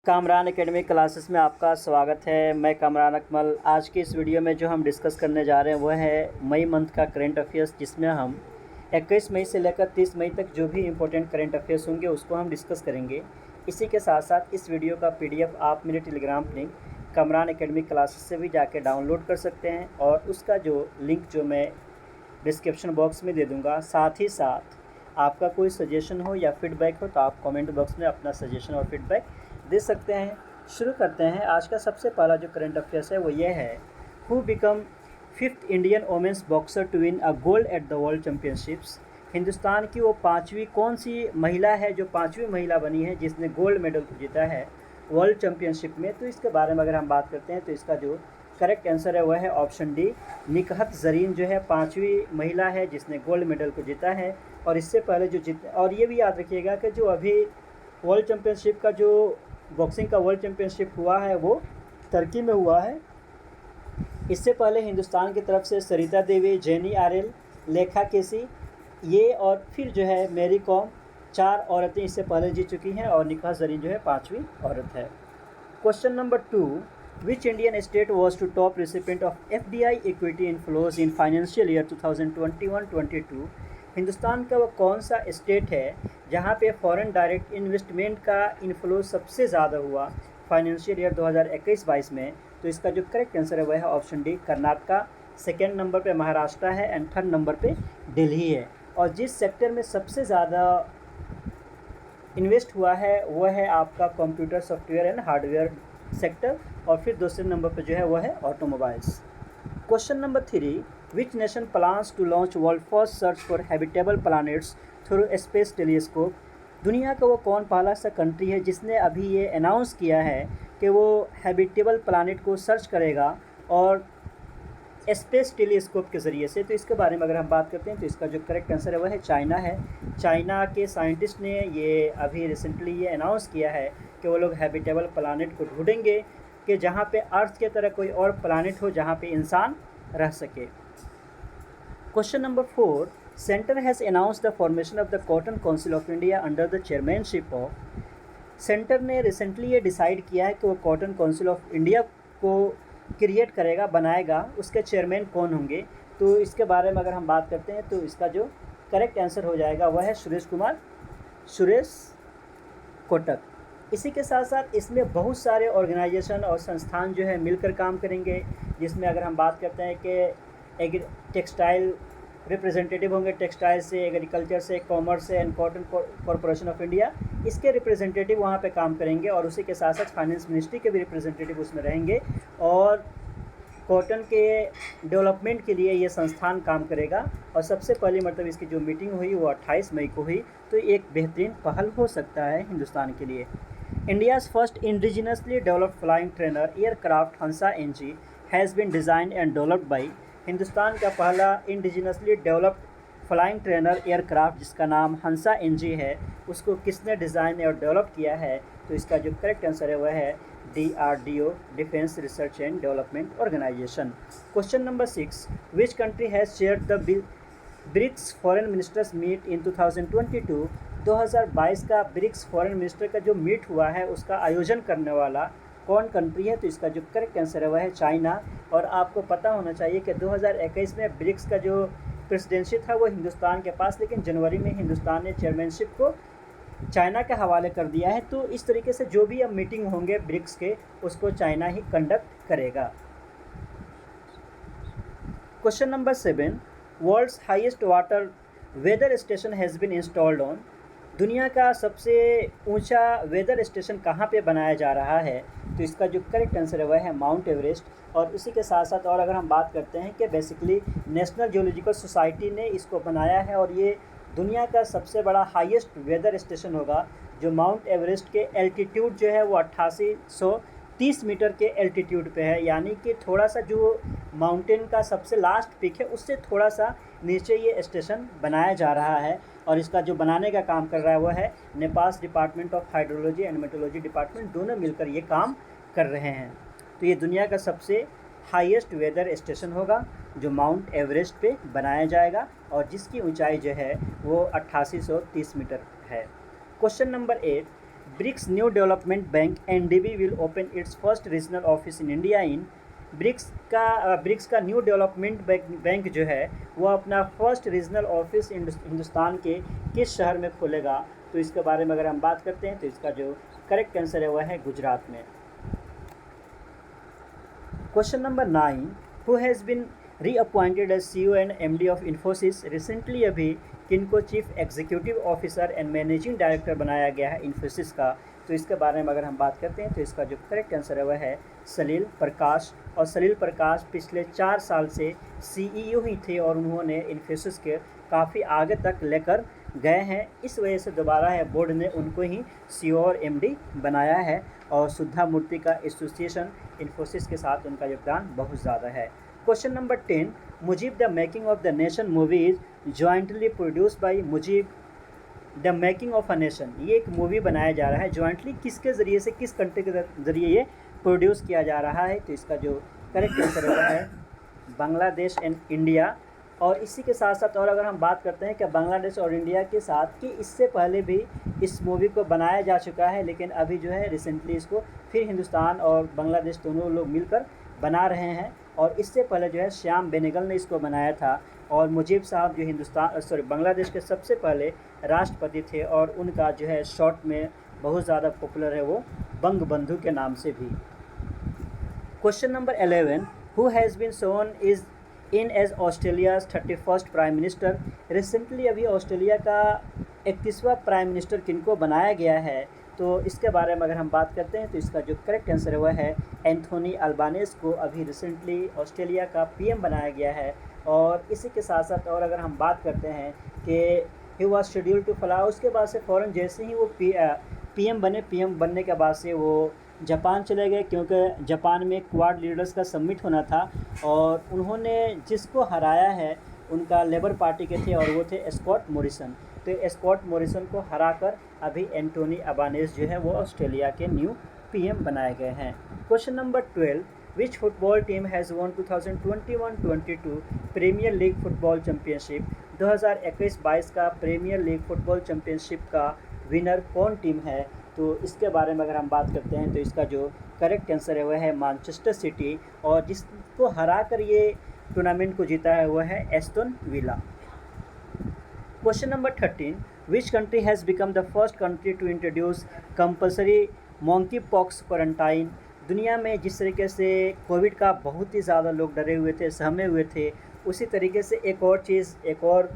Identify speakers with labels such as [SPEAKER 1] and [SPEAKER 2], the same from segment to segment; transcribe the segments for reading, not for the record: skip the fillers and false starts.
[SPEAKER 1] Kamran academy classes में आपका स्वागत है। मैं कामरान अकमल। आज की इस वीडियो में जो हम डिस्कस करने जा रहे हैं वह है मई मंथ का करंट अफेयर्स, जिसमें हम 21 मई से लेकर 30 मई तक जो भी इम्पोर्टेंट करंट अफेयर्स होंगे उसको हम डिस्कस करेंगे। इसी के साथ साथ इस वीडियो का PDF आप मेरे Telegram link Kamran academy classes से भी जाके डाउनलोड कर सकते हैं और उसका जो लिंक जो मैं डिस्क्रिप्शन बॉक्स में दे दूँगा। साथ ही साथ आपका कोई सजेशन हो या फीडबैक हो तो आप कमेंट बॉक्स में अपना सजेशन और फीडबैक दे सकते हैं। शुरू करते हैं। आज का सबसे पहला जो करंट अफेयर्स है वो ये है, who become 5th Indian women's boxer to win a gold at the world championships. Hindustan की वो पाँचवीं कौन सी महिला है जो पाँचवीं महिला बनी है जिसने गोल्ड मेडल जीता है वर्ल्ड चैम्पियनशिप में। तो इसके बारे में अगर हम बात करते हैं तो इसका जो करेक्ट आंसर है वह है ऑप्शन डी, निकहत ज़रीन जो है पाँचवीं महिला है जिसने गोल्ड मेडल को जीता है। और इससे पहले जो और ये भी याद रखिएगा कि जो अभी वर्ल्ड चैम्पियनशिप का जो बॉक्सिंग का वर्ल्ड चैम्पियनशिप हुआ है वो तुर्की में हुआ है। इससे पहले हिंदुस्तान की तरफ से सरिता देवी, जेनी आर्यल, लेखा केसी, ये और फिर जो है मैरी कॉम, 4 औरतें इससे पहले जीत चुकी हैं और निकहत ज़रीन जो है 5वीं औरत है। Question number 2, which Indian state was to top recipient of FDI equity inflows in financial year 2021-22। Hindustan का वो कौन सा स्टेट है जहां पे फॉरेन डायरेक्ट इन्वेस्टमेंट का इनफ्लो सबसे ज़्यादा हुआ फाइनेंशियल ईयर 2021-22 में। तो इसका जो करेक्ट आंसर है वह है option D, Karnataka. Second number पे महाराष्ट्र है एंड थर्ड नंबर पे दिल्ली है। और जिस सेक्टर में सबसे ज़्यादा इन्वेस्ट हुआ है वह है आपका computer software and hardware sector, और फिर दूसरे नंबर पर जो है वह है automobiles. Question number 3, which nation plans to launch world first search for habitable planets through space telescope. दुनिया का वो कौन पहला सा कंट्री है जिसने अभी ये अनाउंस किया है कि वो हैबिटेबल प्लैनेट को सर्च करेगा और स्पेस टेलीस्कोप के ज़रिए से। तो इसके बारे में अगर हम बात करते हैं तो इसका जो करेक्ट आंसर है वह है चाइना है। चाइना के साइंटिस्ट ने ये अभी रिसेंटली ये अनाउंस किया है कि वो लोग हैबिटेबल प्लैनेट को ढूंढेंगे कि जहाँ पे अर्थ के तरह कोई और प्लैनेट हो जहाँ पे इंसान रह सके। Question number 4, centre has announced the formation of the cotton council of India under the chairmanship of. Centre ने रिसेंटली ये डिसाइड किया है कि वो कॉटन काउंसिल ऑफ इंडिया को क्रिएट करेगा, बनाएगा। उसके चेयरमैन कौन होंगे? तो इसके बारे में अगर हम बात करते हैं तो इसका जो करेक्ट आंसर हो जाएगा वह है सुरेश कोटक। इसी के साथ साथ इसमें बहुत सारे ऑर्गेनाइजेशन और संस्थान जो है मिलकर काम करेंगे, जिसमें अगर हम बात करते हैं कि टेक्सटाइल रिप्रेजेंटेटिव होंगे, टेक्सटाइल से, एग्रीकल्चर से, कॉमर्स से and cotton corporation of India, इसके रिप्रेजेंटेटिव वहाँ पे काम करेंगे। और उसी के साथ साथ फाइनेंस मिनिस्ट्री के भी रिप्रेजेंटेटिव उसमें रहेंगे और कॉटन के डेवलपमेंट के लिए ये संस्थान काम करेगा। और सबसे पहली मतलब इसकी जो मीटिंग हुई वो 28 मई को हुई। तो एक बेहतरीन पहल हो सकता है हिंदुस्तान के लिए। India's first indigenously developed flying trainer aircraft Hansa NG has been designed and developed by. Hindustan का पहला indigenously developed flying trainer aircraft जिसका नाम हंसा NG है, उसको किसने डिज़ाइन और डेवलप किया है? तो इसका जो करेक्ट आंसर है वह है DRDO, defence research and development organisation. Question number 6, which country has shared the BRICS foreign ministers meet in 2022। 2022 का ब्रिक्स फॉरेन मिनिस्टर का जो मीट हुआ है उसका आयोजन करने वाला कौन कंट्री है? तो इसका जो करेक्ट आंसर है वह है चाइना। और आपको पता होना चाहिए कि 2021 में ब्रिक्स का जो प्रेसिडेंसी था वो हिंदुस्तान के पास, लेकिन जनवरी में हिंदुस्तान ने चेयरमैनशिप को चाइना के हवाले कर दिया है। तो इस तरीके से जो भी अब मीटिंग होंगे ब्रिक्स के उसको चाइना ही कंडक्ट करेगा। Question number 7, world's highest water weather station has been installed on. दुनिया का सबसे ऊंचा वेदर स्टेशन कहाँ पे बनाया जा रहा है? तो इसका जो करेक्ट आंसर है वह है माउंट एवरेस्ट। और इसी के साथ साथ और अगर हम बात करते हैं कि बेसिकली नेशनल जियोलॉजिकल सोसाइटी ने इसको बनाया है और ये दुनिया का सबसे बड़ा हाईएस्ट वेदर स्टेशन होगा। जो माउंट एवरेस्ट के एल्टीट्यूड जो है वो 8830 मीटर के एल्टीट्यूड पे है, यानी कि थोड़ा सा जो माउंटेन का सबसे लास्ट पिक है उससे थोड़ा सा नीचे ये स्टेशन बनाया जा रहा है। और इसका जो बनाने का काम कर रहा है वह है Nepal department of hydrology and metrology department, दोनों मिलकर ये काम कर रहे हैं। तो ये दुनिया का सबसे हाईएस्ट वेदर स्टेशन होगा जो माउंट एवरेस्ट पे बनाया जाएगा और जिसकी ऊंचाई जो है वो 8830 मीटर है। Question number 8, BRICS new development bank NDB will open its first regional office in India in BRICS का न्यू डेवलपमेंट बैंक जो है वो अपना फर्स्ट रीजनल ऑफिस हिंदुस्तान के किस शहर में खोलेगा? तो इसके बारे में अगर हम बात करते हैं तो इसका जो करेक्ट आंसर है वह है गुजरात में। Question number 9, who has been reappointed as CEO and MD of Infosys? Recently अभी किनको chief executive officer and managing director बनाया गया है इन्फोसिस का? तो इसके बारे में अगर हम बात करते हैं तो इसका जो करेक्ट आंसर है वह है सलील प्रकाश। और सलील प्रकाश पिछले 4 साल से CEO ही थे और उन्होंने इन्फोसिस के काफ़ी आगे तक लेकर गए हैं। इस वजह से दोबारा है बोर्ड ने उनको ही CEO और MD बनाया है। और सुधा मूर्ति का एसोसिएशन इन्फोसिस के साथ उनका योगदान बहुत ज़्यादा है। Question number 10, Mujib the making of the nation movie is jointly produced by Mujib the making of a nation. ये एक मूवी बनाया जा रहा है जॉइंटली, किसके ज़रिए से, किस कंट्री के ज़रिए ये प्रोड्यूस किया जा रहा है? तो इसका जो करेक्ट आंसर है बांग्लादेश एंड इंडिया। और इसी के साथ साथ और अगर हम बात करते हैं कि बांग्लादेश और इंडिया के साथ कि इससे पहले भी इस मूवी को बनाया जा चुका है, लेकिन अभी जो है रिसेंटली इसको फिर हिंदुस्तान और बांग्लादेश दोनों लोग मिलकर बना रहे हैं। और इससे पहले जो है श्याम बेनेगल ने इसको बनाया था। और मुजीब साहब जो बांग्लादेश के सबसे पहले राष्ट्रपति थे और उनका जो है शॉर्ट में बहुत ज़्यादा पॉपुलर है वो बंग बंधु के नाम से भी। Question number 11, who has been sworn is in as Australia's 31st prime minister? Recently अभी ऑस्ट्रेलिया का 31वां प्राइम मिनिस्टर किनको बनाया गया है? तो इसके बारे में अगर हम बात करते हैं तो इसका जो करेक्ट आंसर है वह है एंथोनी अल्बानेस को अभी रिसेंटली ऑस्ट्रेलिया का PM बनाया गया है। और इसी के साथ साथ और अगर हम बात करते हैं कि he was schedule to fly, उसके बाद से फ़ौरन जैसे ही वो PM बनने के बाद से वो जापान चले गए, क्योंकि जापान में क्वाड लीडर्स का समिट होना था और उन्होंने जिसको हराया है उनका लेबर पार्टी के थे और वो थे स्कॉट मॉरिसन। तो स्कॉट मॉरिसन को हराकर अभी एंटोनी अल्बानेस जो है वो ऑस्ट्रेलिया के न्यू PM बनाए गए हैं। Question number 12, which football team has won 2021-22 premier league football championship? 2021-22 का प्रीमियर लीग फुटबॉल चैम्पियनशिप का विनर कौन टीम है? तो इसके बारे में अगर हम बात करते हैं तो इसका जो करेक्ट आंसर है वह है मैनचेस्टर सिटी। और जिसको हरा कर ये टूर्नामेंट को जीता है वह है Aston Villa. Question number 13, which country has become the first country to introduce compulsory monkey pox quarantine? दुनिया में जिस तरीके से कोविड का बहुत ही ज़्यादा लोग डरे हुए थे, सहमे हुए थे, उसी तरीके से एक और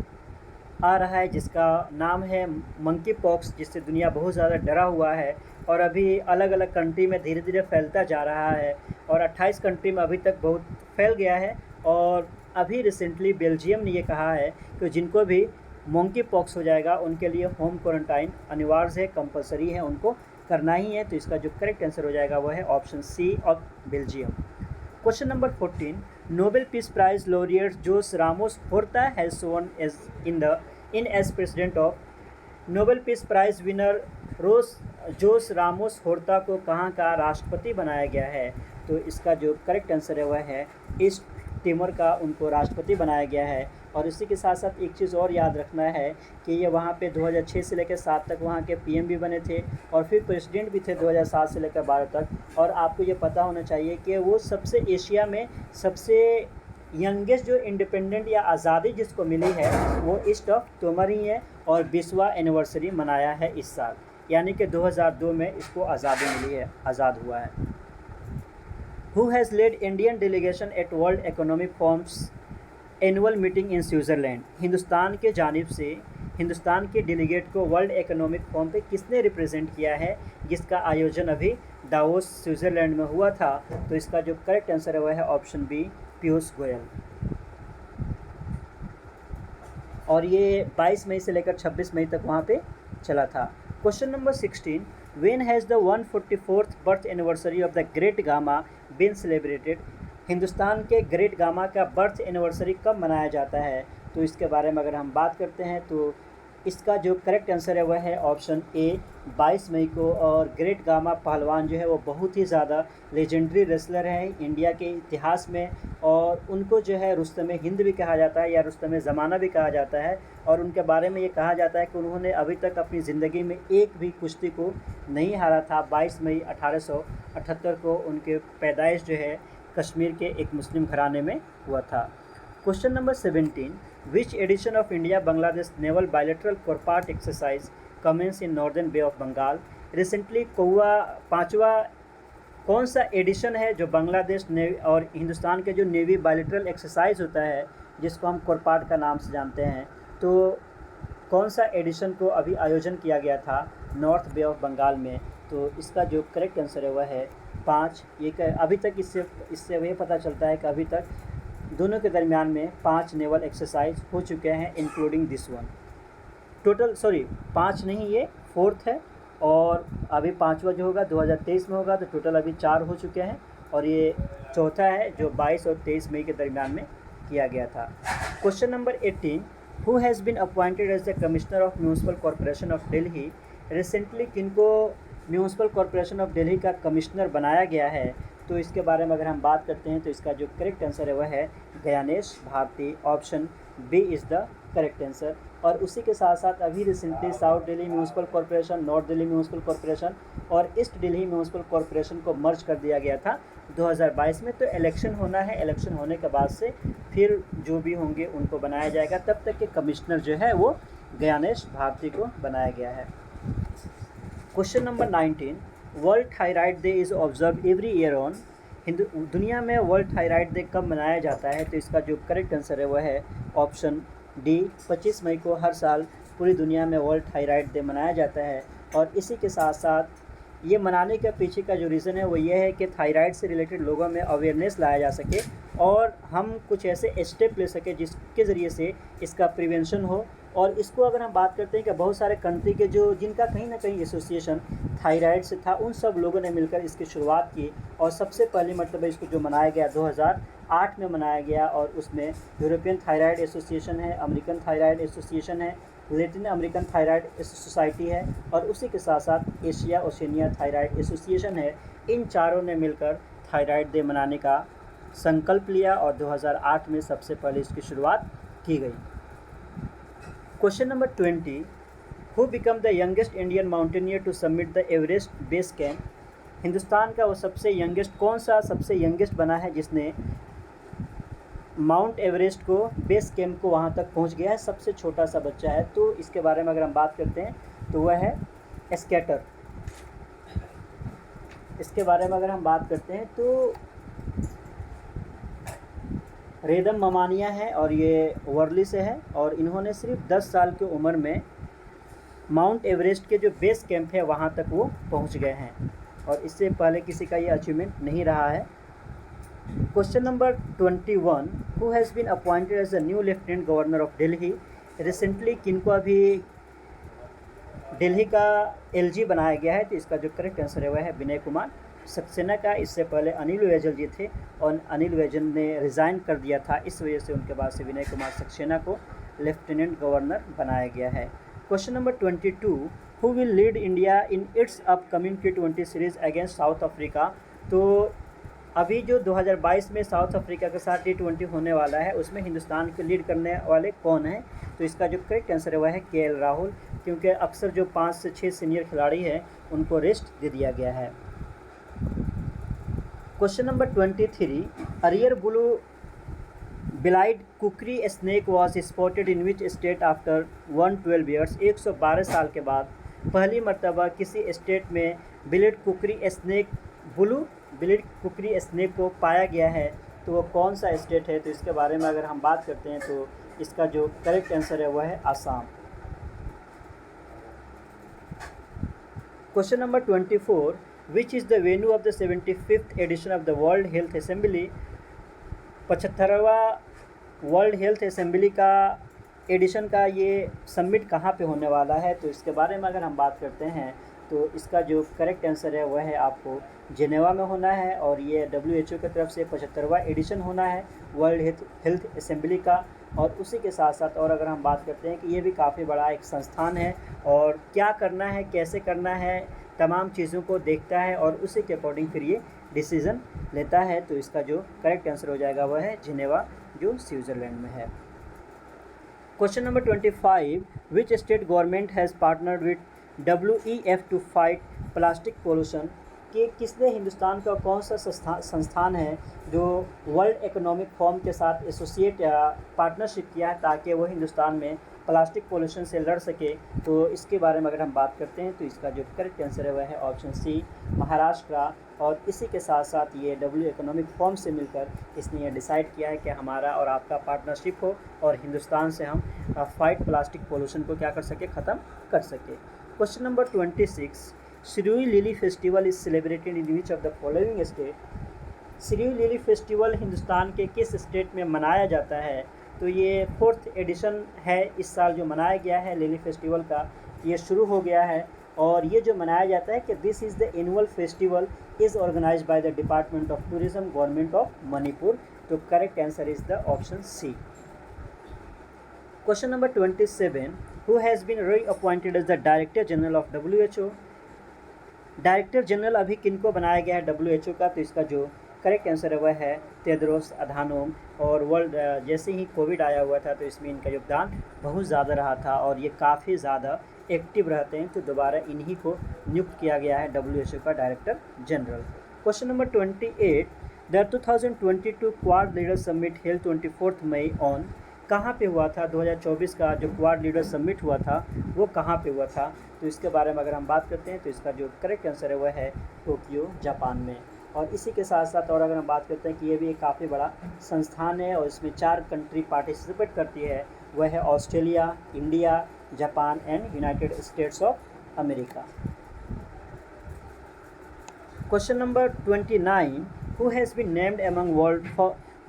[SPEAKER 1] आ रहा है जिसका नाम है मंकी पॉक्स, जिससे दुनिया बहुत ज़्यादा डरा हुआ है और अभी अलग अलग कंट्री में धीरे धीरे फैलता जा रहा है। और 28 कंट्री में अभी तक बहुत फैल गया है। और अभी रिसेंटली बेल्जियम ने ये कहा है कि जिनको भी मंकी पॉक्स हो जाएगा उनके लिए होम क्वारंटाइन अनिवार्य है, कंपलसरी है, उनको करना ही है। तो इसका जो करेक्ट आंसर हो जाएगा वह है option C of Belgium. Question number 14, Nobel peace prize laureate Jose Ramos Horta has sworn as in as president of? Nobel peace prize winner Jose Ramos Horta को कहाँ का राष्ट्रपति बनाया गया है? तो इसका जो करेक्ट आंसर है वह है ईस्ट तिमोर का उनको राष्ट्रपति बनाया गया है। और इसी के साथ साथ एक चीज़ और याद रखना है कि ये वहाँ पे 2006 से लेकर 7 तक वहाँ के PM भी बने थे और फिर प्रेसिडेंट भी थे 2007 से लेकर 12 तक। और आपको ये पता होना चाहिए कि वो सबसे एशिया में सबसे यंगेस्ट जो इंडिपेंडेंट या आज़ादी जिसको मिली है वो ईस्ट ऑफ तिमोर ही है। और 20वां एनिवर्सरी मनाया है इस साल, यानी कि 2002 में इसको आज़ादी मिली है, आज़ाद हुआ है। Who has led Indian delegation at world economic forums annual meeting in Switzerland? Hindustan के जानिब से हिंदुस्तान के डेलीगेट को वर्ल्ड इकोनॉमिक फोरम पे किसने रिप्रेजेंट किया है, जिसका आयोजन अभी दावोस स्विट्ज़रलैंड में हुआ था? तो इसका जो करेक्ट आंसर है वह है ऑप्शन B पीयूष गोयल। और ये 22 मई से लेकर 26 मई तक वहाँ पे चला था। Question number 16, when has the 144th birth anniversary of the great Gama been celebrated? Hindustan के ग्रेट गामा का बर्थ एनिवर्सरी कब मनाया जाता है? तो इसके बारे में अगर हम बात करते हैं तो इसका जो करेक्ट आंसर है वह है ऑप्शन ए 22 मई को। और ग्रेट गामा पहलवान जो है वो बहुत ही ज़्यादा लेजेंडरी रेसलर हैं इंडिया के इतिहास में, और उनको जो है रुस्तम हिंद भी कहा जाता है या रुस्तम ज़माना भी कहा जाता है। और उनके बारे में ये कहा जाता है कि उन्होंने अभी तक अपनी ज़िंदगी में एक भी कुश्ती को नहीं हारा था। 22 मई 1878 को उनके पैदाइश जो है कश्मीर के एक मुस्लिम घराने में हुआ था। Question number 17, which edition of India Bangladesh naval bilateral CORPAT exercise commences in northern bay of Bengal recently पाँचवा कौन सा एडिशन है जो बांग्लादेश नेवी और हिंदुस्तान के जो नेवी बायलैटरल एक्सरसाइज होता है जिसको हम कोरपाट का नाम से जानते हैं, तो कौन सा एडिशन को अभी आयोजन किया गया था नॉर्थ बे ऑफ बंगाल में। तो इसका जो करेक्ट आंसर है वह है 5। ये अभी तक इससे ये पता चलता है कि अभी तक दोनों के दरमियान में 5 नेवल एक्सरसाइज हो चुके हैं इंक्लूडिंग दिस वन। टोटल 5 नहीं, ये 4th है, और अभी 5वां जो होगा 2023 में होगा, तो टोटल अभी 4 हो चुके हैं, और ये चौथा है जो 22 और 23 मई के दरमियान में किया गया था। Question number 18, who has been appointed as the commissioner of municipal corporation of Delhi. Recently किनको म्यूनसिपल कॉरपोरेशन ऑफ दिल्ली का कमिश्नर बनाया गया है, तो इसके बारे में अगर हम बात करते हैं तो इसका जो करेक्ट आंसर है वह है Gyanesh Bharti. Option B is the correct answer. और उसी के साथ साथ अभी recently south Delhi municipal corporation, north Delhi municipal corporation और ईस्ट दिल्ली म्यूनसिपल कॉरपोरेशन को मर्ज कर दिया गया था 2022 में। तो इलेक्शन होना है, इलेक्शन होने के बाद से फिर जो भी होंगे उनको बनाया जाएगा। तब तक के कमिश्नर जो है वो गयानेश भारती को बनाया गया है। Question number 19, world thyroid day is observe every year on. दुनिया में वर्ल्ड थायराइड डे कब मनाया जाता है, तो इसका जो करेक्ट आंसर है वह है ऑप्शन डी 25 मई को हर साल पूरी दुनिया में वर्ल्ड थायराइड डे मनाया जाता है। और इसी के साथ साथ ये मनाने के पीछे का जो रीज़न है वो ये है कि थायराइड से रिलेटेड लोगों में अवेयरनेस लाया जा सके और हम कुछ ऐसे स्टेप ले सके जिसके ज़रिए से इसका प्रिवेंशन हो। और इसको अगर हम बात करते हैं कि बहुत सारे कंट्री के जिनका कहीं ना कहीं एसोसिएशन थायराइड से था, उन सब लोगों ने मिलकर इसकी शुरुआत की। और सबसे पहली मरतबा इसको जो मनाया गया 2008 में मनाया गया, और उसमें यूरोपियन थायराइड एसोसिएशन है, अमेरिकन थायराइड एसोसिएशन है, लैटिन अमेरिकन थायराइड सोसाइटी है, और उसी के साथ साथ एशिया ओशिनिया थायराइड एसोसिएशन है। इन चारों ने मिलकर थायराइड डे मनाने का संकल्प लिया और 2008 में सबसे पहले इसकी शुरुआत की गई। Question number 20, who become the youngest Indian mountaineer to submit the Everest base camp. Hindustan का वो कौन सा सबसे यंगेस्ट बना है जिसने माउंट एवरेस्ट को बेस कैंप को वहाँ तक पहुँच गया है, सबसे छोटा सा बच्चा है। तो इसके बारे में अगर हम बात करते हैं तो वह है स्केटर। इसके बारे में अगर हम बात करते हैं तो रेदम ममानिया है और ये वर्ली से है, और इन्होंने सिर्फ 10 साल की उम्र में माउंट एवरेस्ट के जो बेस कैंप है वहाँ तक वो पहुँच गए हैं, और इससे पहले किसी का ये अचीवमेंट नहीं रहा है। Question number 21, who has been appointed as the new lieutenant governor of Delhi. Recently किनको अभी दिल्ली का एलजी बनाया गया है, तो इसका जो करेक्ट आंसर है वह है विनय कुमार सक्सेना का। इससे पहले अनिल बैजल जी थे और अनिल बैजल ने रिज़ाइन कर दिया था, इस वजह से उनके बाद से विनय कुमार सक्सेना को लेफ्टिनेंट गवर्नर बनाया गया है। Question number 22, who will lead India in its upcoming T20 series against south Africa. तो अभी जो 2022 में साउथ अफ्रीका के साथ T20 होने वाला है उसमें हिंदुस्तान के लीड करने वाले कौन हैं, तो इसका जो करेक्ट आंसर है वह है KL राहुल, क्योंकि अक्सर जो 5 से 6 सीनियर खिलाड़ी हैं उनको रेस्ट दे दिया गया है। Question number 23, arrear blue बिलाइड cookery snake was spotted in which state after 112 years. 112 साल के बाद पहली मरतबा किसी स्टेट में बिलेड कुकरी स्नेक को पाया गया है, तो वो कौन सा स्टेट है, तो इसके बारे में अगर हम बात करते हैं तो इसका जो करेक्ट आंसर है वह है Assam. Question number 24, which is the venue of the 75th edition of the world health assembly. 75वां वर्ल्ड हेल्थ असेंबली का एडिशन का ये समिट कहाँ पे होने वाला है, तो इसके बारे में अगर हम बात करते हैं तो इसका जो करेक्ट आंसर है वह है आपको जिनेवा में होना है, और ये WHO की तरफ से 75वां एडिशन होना है वर्ल्ड हेल्थ असेंबली का। और उसी के साथ साथ और अगर हम बात करते हैं कि ये भी काफ़ी बड़ा एक संस्थान है, और क्या करना है कैसे करना है तमाम चीज़ों को देखता है और उसी के अकॉर्डिंग फिर ये डिसीज़न लेता है। तो इसका जो करेक्ट आंसर हो जाएगा वह है जिनेवा, जो स्विट्ज़रलैंड में है। Question number 25, which state government has partnered with WEF to fight plastic pollution, कि किसने हिंदुस्तान का कौन सा संस्थान है जो वर्ल्ड इकोनॉमिक फोरम के साथ एसोसिएट पार्टनरशिप किया है ताकि वो हिंदुस्तान में प्लास्टिक पोल्यूशन से लड़ सके। तो इसके बारे में अगर हम बात करते हैं तो इसका जो करेक्ट आंसर है वह है ऑप्शन सी, महाराष्ट्र। और इसी के साथ साथ ये W इकोनॉमिक फोरम से मिलकर इसने ये डिसाइड किया है कि हमारा और आपका पार्टनरशिप हो और हिंदुस्तान से हम फाइट प्लास्टिक पोल्यूशन को क्या कर सके, ख़त्म कर सके। Question number 26, Sirohi lily festival is celebrated in which of the following state, Sirohi lily festival Hindustan के किस स्टेट में मनाया जाता है। तो ये 4th एडिशन है इस साल जो मनाया गया है लिली फेस्टिवल का, ये शुरू हो गया है। और ये जो मनाया जाता है कि this is the annual festival is organised by the department of tourism, government of Manipur. तो correct answer is the option C. Question number 27, who has been reappointed as the director general of WHO, director general अभी किनको बनाया गया है WHO का। तो इसका जो करेक्ट आंसर है वह है टेड्रोस अधानोम। और वर्ल्ड जैसे ही कोविड आया हुआ था तो इसमें इनका योगदान बहुत ज़्यादा रहा था और ये काफ़ी ज़्यादा एक्टिव रहते हैं, तो दोबारा इन्हीं को नियुक्त किया गया है WHO का director general. Question number 28, the 2022 Quad leader summit held 24 May on, कहाँ पे हुआ था। 2024 का जो क्वाड लीडर समिट हुआ था वो कहाँ पे हुआ था। तो इसके बारे में अगर हम बात करते हैं तो इसका जो करेक्ट आंसर है वह है टोक्यो, जापान में। और इसी के साथ साथ और अगर हम बात करते हैं कि ये भी एक काफ़ी बड़ा संस्थान है और इसमें 4 कंट्री पार्टिसिपेट करती है, वह है Australia, India, Japan and United States of America. Question number 29, who has been named among world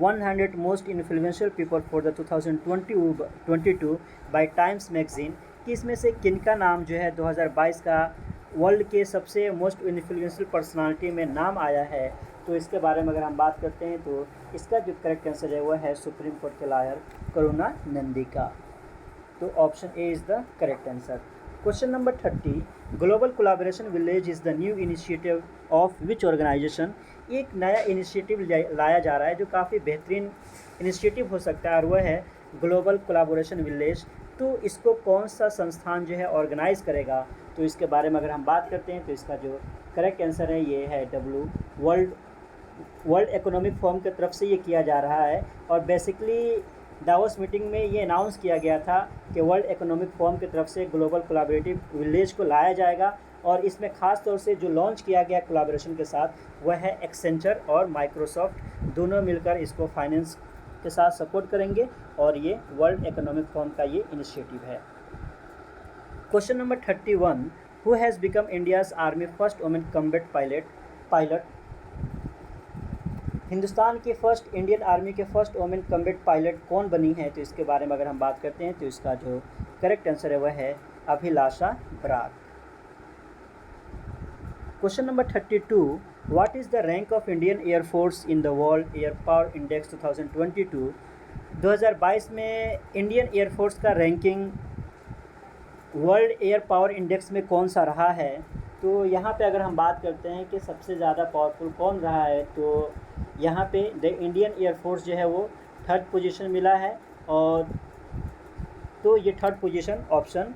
[SPEAKER 1] 100 most influential people for the 2022 by Times magazine, कि इसमें से किनका नाम जो है 2022 का वर्ल्ड के सबसे मोस्ट इन्फ्लुएंशियल पर्सनालिटी में नाम आया है। तो इसके बारे में अगर हम बात करते हैं तो इसका जो करेक्ट आंसर है वह है सुप्रीम कोर्ट के लॉयर करुणानंदी का। तो option A is the correct answer. Question number 30, global collaboration village is the new initiative of which organisation, एक नया इनिशिएटिव लाया जा रहा है जो काफ़ी बेहतरीन इनिशिएटिव हो सकता है और वह है ग्लोबल कोलैबोरेशन विलेज। तो इसको कौन सा संस्थान जो है ऑर्गेनाइज करेगा। तो इसके बारे में अगर हम बात करते हैं तो इसका जो करेक्ट आंसर है ये है वर्ल्ड इकोनॉमिक फोरम की तरफ से ये किया जा रहा है। और बेसिकली दावोस मीटिंग में ये अनाउंस किया गया था कि वर्ल्ड इकोनॉमिक फोरम की तरफ से ग्लोबल कोलैबोरेटिव विलेज को लाया जाएगा। और इसमें ख़ास तौर से जो लॉन्च किया गया कोलैबोरेशन के साथ वह है एक्सेंचर और माइक्रोसॉफ्ट, दोनों मिलकर इसको फाइनेंस के साथ सपोर्ट करेंगे और ये वर्ल्ड इकोनॉमिक फोरम का ये इनिशिएटिव है। Question number 31, who has become India's army first women combat pilot, Hindustan के फर्स्ट इंडियन आर्मी के फर्स्ट वुमेन कॉम्बैट पायलट कौन बनी है। तो इसके बारे में अगर हम बात करते हैं तो इसका जो करेक्ट आंसर है वह है Abhilasha Barak. Question number 32, what is the rank of Indian air force in the world air power index 2022, 2022 में इंडियन एयरफोर्स का ranking world air power index में कौन सा रहा है। तो यहाँ पे अगर हम बात करते हैं कि सबसे ज़्यादा पावरफुल कौन रहा है तो यहाँ पे द इंडियन एयरफोर्स जो है वो 3rd पोजीशन मिला है। और तो ये 3rd position option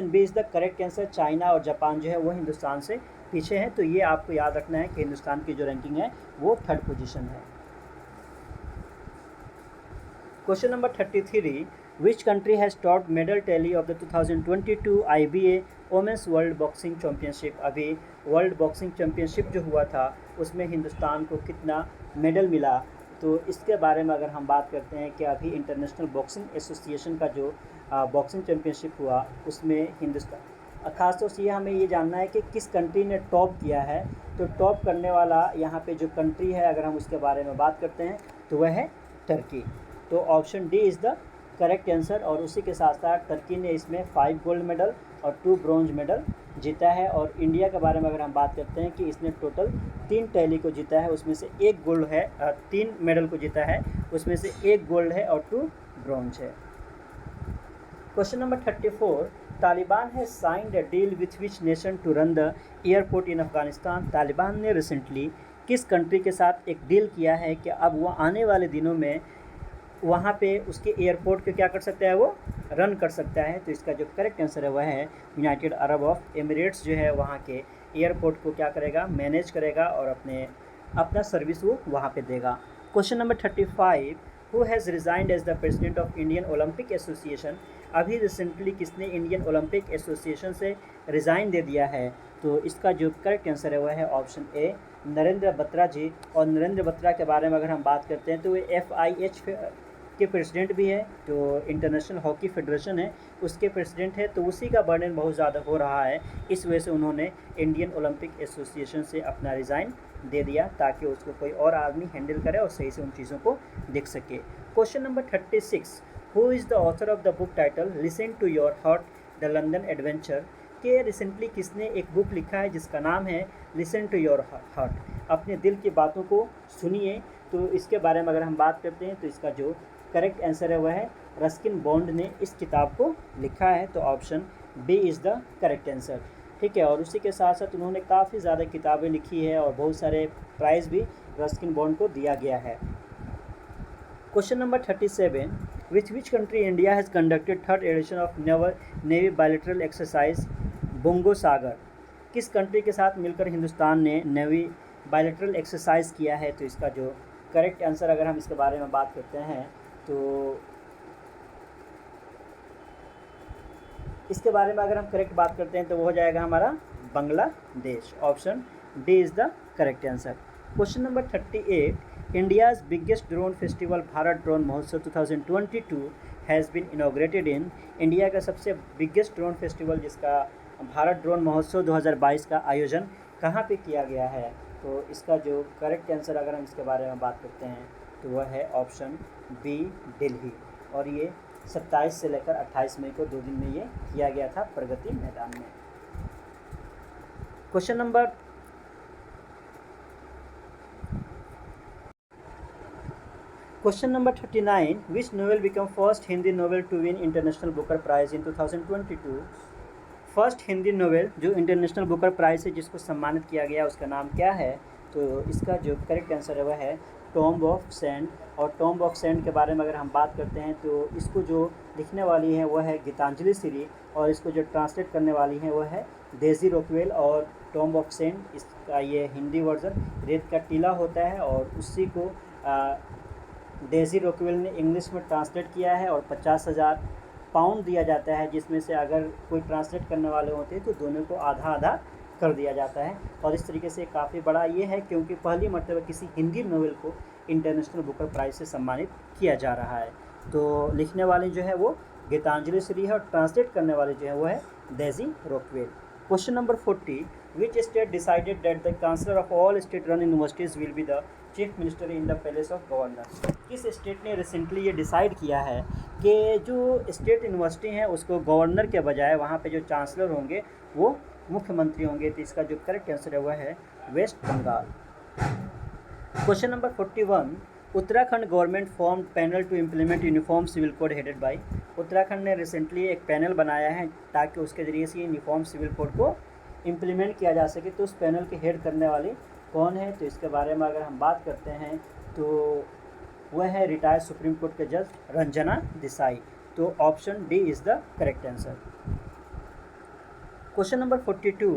[SPEAKER 1] B is the correct answer. China और जापान जो है वो हिंदुस्तान से पीछे हैं। तो ये आपको याद रखना है कि हिंदुस्तान की जो रैंकिंग है वो 3rd पोजीशन है। Question number 33, which country has top medal tally of the 2022 IBA women's world boxing championship, अभी वर्ल्ड बॉक्सिंग चैम्पियनशिप जो हुआ था उसमें हिंदुस्तान को कितना मेडल मिला। तो इसके बारे में अगर हम बात करते हैं कि अभी इंटरनेशनल बॉक्सिंग एसोसिएशन का जो बॉक्सिंग चैम्पियनशिप हुआ उसमें हिंदुस्तान, ख़ासतौर से हमें ये जानना है कि किस कंट्री ने टॉप किया है। तो टॉप करने वाला यहाँ पे जो कंट्री है अगर हम उसके बारे में बात करते हैं तो वह है टर्की। तो option D is the correct answer. और उसी के साथ साथ टर्की ने इसमें 5 गोल्ड मेडल और 2 ब्रॉन्ज मेडल जीता है। और इंडिया के बारे में अगर हम बात करते हैं कि इसने टोटल 3 टैली को जीता है, उसमें से 1 गोल्ड है, 3 मेडल को जीता है, उसमें से 1 गोल्ड है और 2 ब्रॉन्ज है। क्वेश्चन नंबर 34, तालिबान है signed a deal with which nation to run the airport in Afghanistan. Taliban ने रिसेंटली किस कंट्री के साथ एक डील किया है कि अब वो आने वाले दिनों में वहाँ पे उसके एयरपोर्ट को क्या कर सकता है, वो रन कर सकता है। तो इसका जो करेक्ट आंसर है वह है यूनाइटेड अरब ऑफ एमिरेट्स जो है वहाँ के एयरपोर्ट को क्या करेगा, मैनेज करेगा और अपना सर्विस वो वहाँ पे देगा। Question number 35, who has resigned as the president of Indian Olympic association. अभी रिसेंटली किसने इंडियन ओलंपिक एसोसिएशन से रिज़ाइन दे दिया है। तो इसका जो करेक्ट आंसर है वह है ऑप्शन ए, नरेंद्र बत्रा जी। और नरेंद्र बत्रा के बारे में अगर हम बात करते हैं तो वे FIH के प्रेसिडेंट भी है, जो इंटरनेशनल हॉकी फेडरेशन है उसके प्रेसिडेंट है। तो उसी का बर्डन बहुत ज़्यादा हो रहा है, इस वजह से उन्होंने इंडियन ओलंपिक एसोसिएशन से अपना रिज़ाइन दे दिया ताकि उसको कोई और आदमी हैंडल करे और सही से उन चीज़ों को देख सके। Question number 36, who is the author of the book title listen to your heart the London adventure. के रिसेंटली किसने एक बुक लिखा है जिसका नाम है लिसन टू योर हार्ट, अपने दिल की बातों को सुनिए। तो इसके बारे में अगर हम बात करते हैं तो इसका जो करेक्ट आंसर है वह है रस्किन बॉन्ड ने इस किताब को लिखा है। तो option B is the correct answer, ठीक है। और उसी के साथ साथ उन्होंने काफ़ी ज़्यादा किताबें लिखी है और बहुत सारे प्राइज़ भी रस्किन बॉन्ड को दिया गया है। Question number 37, which country India has conducted 3rd edition of navy bilateral exercise Bongo Sagar. किस कंट्री के साथ मिलकर हिंदुस्तान ने नेवी बायलैटरल एक्सरसाइज किया है। तो इसका जो करेक्ट आंसर अगर हम इसके बारे में बात करते हैं तो इसके बारे में अगर हम करेक्ट बात करते हैं तो वो हो जाएगा हमारा Bangladesh. Option D is the correct answer. Question number 38, India's biggest drone festival Bharat drone Mahotsav 2022 has been inaugurated in. India का सबसे बिगेस्ट ड्रोन फेस्टिवल जिसका भारत ड्रोन महोत्सव 2022 का आयोजन कहाँ पे किया गया है। तो इसका जो करेक्ट आंसर अगर हम इसके बारे में बात करते हैं तो वह है ऑप्शन बी, दिल्ली। और ये 27 से लेकर 28 मई को 2 दिन में ये किया गया था प्रगति मैदान में। Question number 39, which novel become first Hindi novel to win international Booker prize in 2022। First Hindi novel जो इंटरनेशनल बुकर प्राइज़ है जिसको सम्मानित किया गया उसका नाम क्या है। तो इसका जो करेक्ट आंसर है वह है टॉम्ब ऑफ सैंड। और टॉम्ब ऑफ सैंड के बारे में अगर हम बात करते हैं तो इसको जो लिखने वाली है वह है गीतांजलि श्री और इसको जो ट्रांसलेट करने वाली है वह है डेजी रॉकवेल। और टॉम्ब ऑफ सैंड इसका ये हिंदी वर्जन रेत का टीला होता है और उसी को डेजी रॉकवेल ने इंग्लिश में ट्रांसलेट किया है और 50,000 पाउंड दिया जाता है, जिसमें से अगर कोई ट्रांसलेट करने वाले होते हैं तो दोनों को आधा आधा कर दिया जाता है। और इस तरीके से काफ़ी बड़ा ये है क्योंकि पहली मर्तबा किसी हिंदी नोवेल को इंटरनेशनल बुकर प्राइज़ से सम्मानित किया जा रहा है। तो लिखने वाले जो है वो गीतांजलि श्री है और ट्रांसलेट करने वाले जो है वो है Daisy Rockwell. Question number 40, which state decided that the counsellor of all state run universities will be the chief minister in the palace of governor. किस स्टेट ने रिसेंटली ये डिसाइड किया है कि जो स्टेट यूनिवर्सिटी हैं उसको गवर्नर के बजाय वहाँ पे जो चांसलर होंगे वो मुख्यमंत्री होंगे। तो इसका जो करेक्ट आंसर है वह है West Bengal. Question number 41, Uttarakhand government form panel to implement uniform civil code headed by. Uttarakhand ने रिसेंटली एक पैनल बनाया है ताकि उसके ज़रिए से यूनिफॉर्म सिविल कोड को इम्प्लीमेंट किया जा सके। तो उस पैनल के हेड करने वाले कौन है। तो इसके बारे में अगर हम बात करते हैं तो वह है रिटायर्ड सुप्रीम कोर्ट के जज रंजना देसाई। तो option D is the correct answer. Question number 42,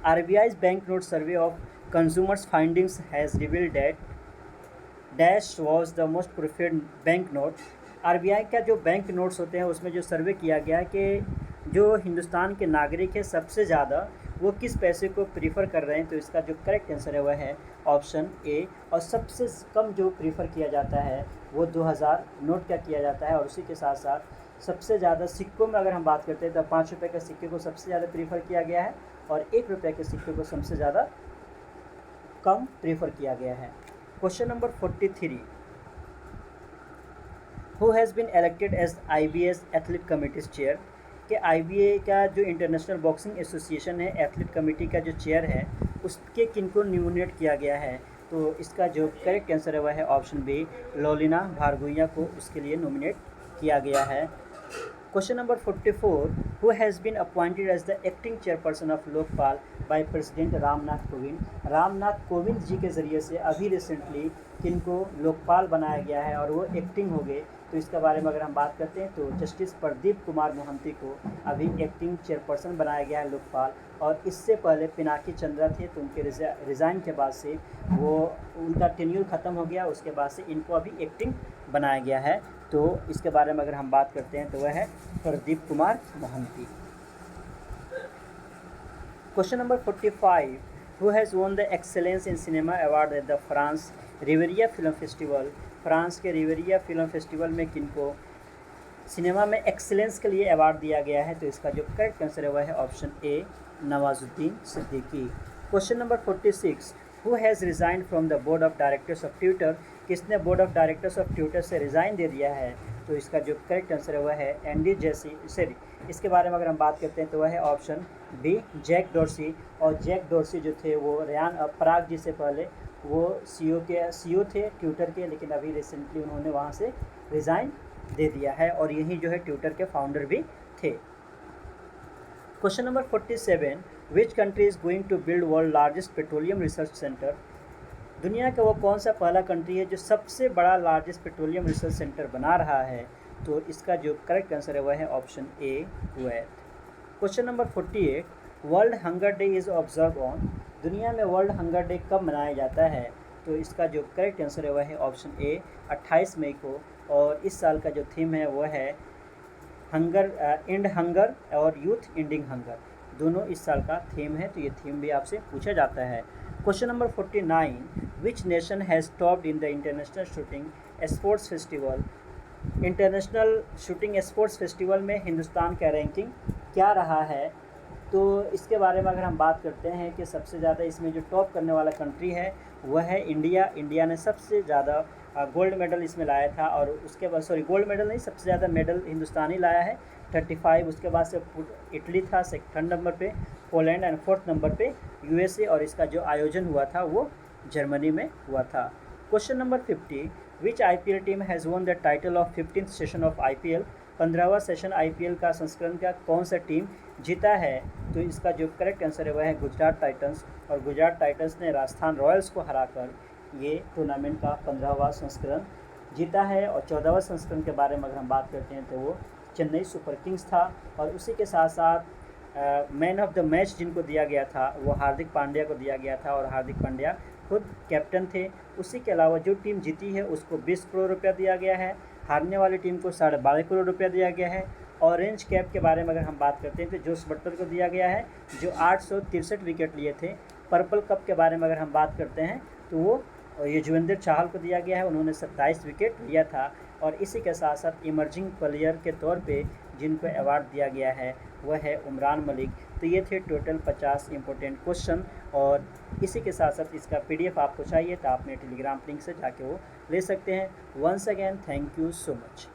[SPEAKER 1] RBI's bank note survey of consumers findings has revealed that dash was the most preferred bank note. RBI का जो बैंक नोट्स होते हैं उसमें जो सर्वे किया गया है कि जो हिंदुस्तान के नागरिक है सबसे ज़्यादा वो किस पैसे को प्रीफर कर रहे हैं। तो इसका जो करेक्ट आंसर है वह है ऑप्शन ए। और सबसे कम जो प्रीफर किया जाता है वो 2000 नोट का किया जाता है। और उसी के साथ साथ सबसे ज़्यादा सिक्कों में अगर हम बात करते हैं तो 5 रुपये के सिक्के को सबसे ज़्यादा प्रीफर किया गया है और 1 रुपये के सिक्के को सबसे ज़्यादा कम प्रीफर किया गया है। Question number 43, who has been elected as IBS athlete committees chair. कि IBA का जो इंटरनेशनल बॉक्सिंग एसोसिएशन है, एथलीट कमेटी का जो चेयर है, उसके किनको नॉमिनेट किया गया है? तो इसका जो करेक्ट आंसर है वह है ऑप्शन बी, लोलिना भार्गुइया को उसके लिए नॉमिनेट किया गया है। Question number 44, who has been appointed as the acting chairperson of Lokpal by president Ramnath Kovind? Ramnath Kovind ji के ज़रिए से अभी रिसेंटली किनको लोकपाल बनाया गया है और वो एक्टिंग हो गए? तो इसके बारे में अगर हम बात करते हैं तो जस्टिस प्रदीप कुमार मोहंती को अभी एक्टिंग चेयरपर्सन बनाया गया है लोकपाल, और इससे पहले पिनाकी चंद्रा थे, तो उनके रिज़ाइन के बाद से वो उनका टेन्यूर ख़त्म हो गया, उसके बाद से इनको अभी एक्टिंग बनाया गया है। तो इसके बारे में अगर हम बात करते हैं तो वह है Pradeep Kumar Mohanty. Question number 45, who has won the excellence in cinema award at the France Riviera film festival? France के रिवेरिया फिल्म फेस्टिवल में किनको सिनेमा में एक्सेलेंस के लिए अवार्ड दिया गया है? तो इसका जो करेक्ट आंसर है वह है option A, Nawazuddin Siddiqui. Question number 46, who has resign from the board of directors of Twitter? किसने board of directors of Twitter से रिज़ाइन दे दिया है? तो इसका जो करेक्ट आंसर है वह है एंडी जेसी सॉरी इसके बारे में अगर हम बात करते हैं तो वह है ऑप्शन बी, जैक डॉर्सी। और जैक डॉर्सी जो थे वो रेयान पराग जी से पहले वो सीईओ थे ट्विटर के, लेकिन अभी रिसेंटली उन्होंने वहाँ से रिज़ाइन दे दिया है और यही जो है ट्विटर के फाउंडर भी थे। Question number 47, which country is going to build world largest petroleum research centre? दुनिया का वो कौन सा पहला कंट्री है जो सबसे बड़ा लार्जेस्ट पेट्रोलियम रिसर्च सेंटर बना रहा है? तो इसका जो करेक्ट आंसर है वह है option A, Kuwait. Question number 48, world hunger day is observe on? दुनिया में वर्ल्ड हंगर डे कब मनाया जाता है? तो इसका जो करेक्ट आंसर है वह है ऑप्शन ए, 28 मई को। और इस साल का जो थीम है वह है हंगर एंड हंगर और यूथ एंडिंग हंगर, दोनों इस साल का थीम है, तो ये थीम भी आपसे पूछा जाता है। Question number 49, which nation has topped in the international shooting sports festival? International shooting sports festival में हिंदुस्तान का रैंकिंग क्या रहा है? तो इसके बारे में अगर हम बात करते हैं कि सबसे ज़्यादा इसमें जो टॉप करने वाला कंट्री है वह है इंडिया। इंडिया ने सबसे ज़्यादा गोल्ड मेडल इसमें लाया था, और उसके बाद गोल्ड मेडल नहीं, सबसे ज़्यादा मेडल हिंदुस्तान ही लाया है 35। उसके बाद से इटली था 3rd नंबर पे, पोलैंड एंड 4th नंबर पे USA, और इसका जो आयोजन हुआ था वो जर्मनी में हुआ था। Question number 50, which IPL team has won the title of 15th session of IPL? 15वां सेशन IPL का संस्करण का कौन सा टीम जीता है? तो इसका जो करेक्ट आंसर है वह है गुजरात टाइटंस, और गुजरात टाइटंस ने राजस्थान रॉयल्स को हराकर ये टूर्नामेंट का 15वां संस्करण जीता है। और 14वां संस्करण के बारे में अगर हम बात करते हैं तो वो चेन्नई सुपर किंग्स था, और उसी के साथ साथ मैन ऑफ द मैच जिनको दिया गया था वो हार्दिक पांड्या को दिया गया था, और हार्दिक पांड्या खुद कैप्टन थे। उसी के अलावा जो टीम जीती है उसको 20 करोड़ रुपया दिया गया है, हारने वाली टीम को 12.5 करोड़ रुपया दिया गया है। ऑरेंज कैप के बारे में अगर हम बात करते हैं तो जोस बटलर को दिया गया है जो 863 विकेट लिए थे। पर्पल कप के बारे में अगर हम बात करते हैं तो वो युजवेंद्र चाहल को दिया गया है, उन्होंने 27 विकेट लिया था। और इसी के साथ साथ इमर्जिंग प्लेयर के तौर पे जिनको अवार्ड दिया गया है वह है उमरान मलिक। तो ये थे टोटल 50 इंपॉर्टेंट क्वेश्चन, और इसी के साथ साथ इसका PDF आपको चाहिए तो आप मेरे टेलीग्राम लिंक से जाके वो ले सकते हैं। Once again thank you so much.